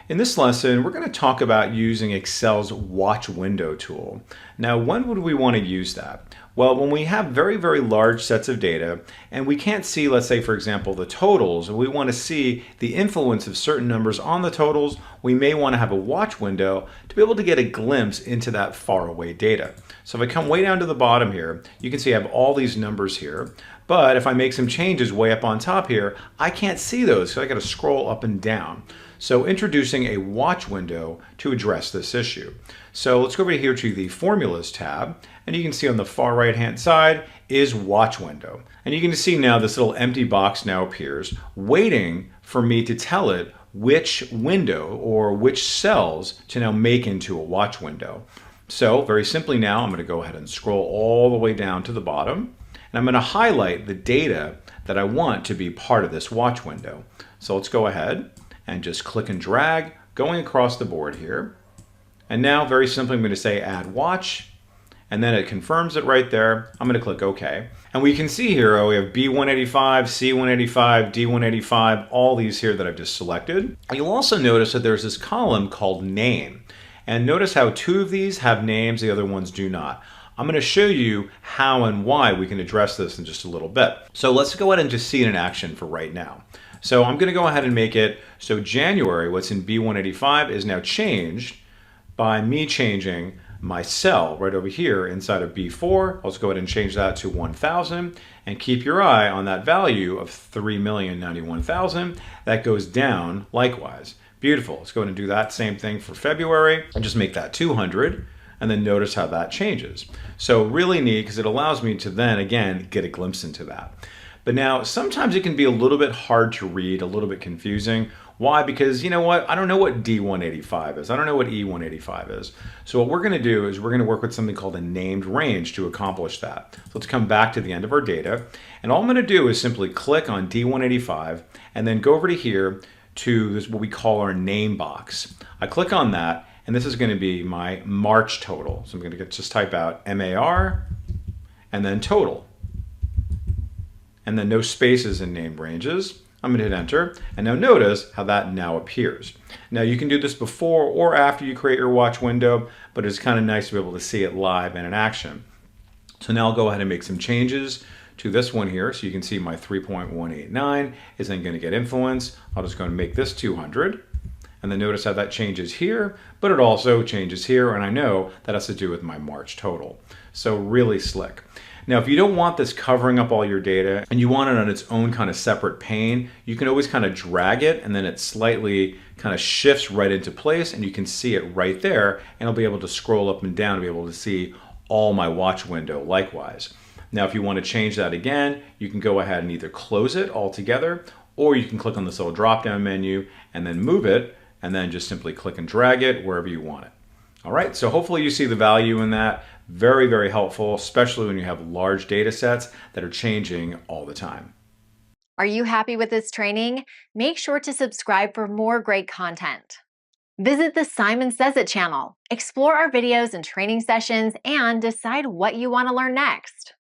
In this lesson, we're going to talk about using Excel's watch window tool. Now, when would we want to use that? Well, when we have very, very large sets of data and we can't see, let's say, for example, the totals, and we want to see the influence of certain numbers on the totals, we may want to have a watch window to be able to get a glimpse into that far away data. So if I come way down to the bottom here, you can see I have all these numbers here. But if I make some changes way up on top here, I can't see those, so I got to scroll up and down. So introducing a watch window to address this issue. So let's go over here to the Formulas tab, and you can see on the far right hand side is watch window. And you can see now this little empty box now appears, waiting for me to tell it which window or which cells to now make into a watch window. So very simply now, I'm going to go ahead and scroll all the way down to the bottom, and I'm going to highlight the data that I want to be part of this watch window. So let's go ahead and just click and drag going across the board here. And now very simply I'm going to say add watch, and then it confirms it right there. I'm going to click OK. And we can see here we have B185, C185, D185, all these here that I've just selected. And you'll also notice that there's this column called name. And notice how two of these have names, the other ones do not. I'm going to show you how and why we can address this in just a little bit. So let's go ahead and just see it in action for right now. So I'm going to go ahead and make it so January, what's in B185, is now changed by me changing my cell right over here inside of B4. Let's go ahead and change that to 1,000 and keep your eye on that value of 3,091,000. That goes down likewise. Beautiful. Let's go ahead and do that same thing for February and just make that 200. And then notice how that changes. So really neat because it allows me to then again get a glimpse into that. But now sometimes it can be a little bit hard to read, a little bit confusing. Why? Because you know what? I don't know what D185 is. I don't know what E185 is. So what we're going to do is we're going to work with something called a named range to accomplish that. So let's come back to the end of our data. And all I'm going to do is simply click on D185 and then go over to here to this what we call our name box. I click on that, and this is going to be my March total. So I'm going to just type out MAR and then total. And then no spaces in named ranges. I'm going to hit enter, and now notice how that now appears. Now you can do this before or after you create your watch window, but it's kind of nice to be able to see it live and in action. So now I'll go ahead and make some changes to this one here. So you can see my 3.189 is then going to get influence. I'll just go and make this 200. And then notice how that changes here, but it also changes here, and I know that has to do with my March total. So really slick. Now, if you don't want this covering up all your data and you want it on its own kind of separate pane, you can always kind of drag it and then it slightly kind of shifts right into place and you can see it right there, and I'll be able to scroll up and down to be able to see all my watch window likewise. Now, if you want to change that again, you can go ahead and either close it altogether, or you can click on this little drop-down menu and then move it, and then just simply click and drag it wherever you want it. All right, so hopefully you see the value in that. Very, very helpful, especially when you have large data sets that are changing all the time. Are you happy with this training? Make sure to subscribe for more great content. Visit the Simon Says It channel, explore our videos and training sessions, and decide what you want to learn next.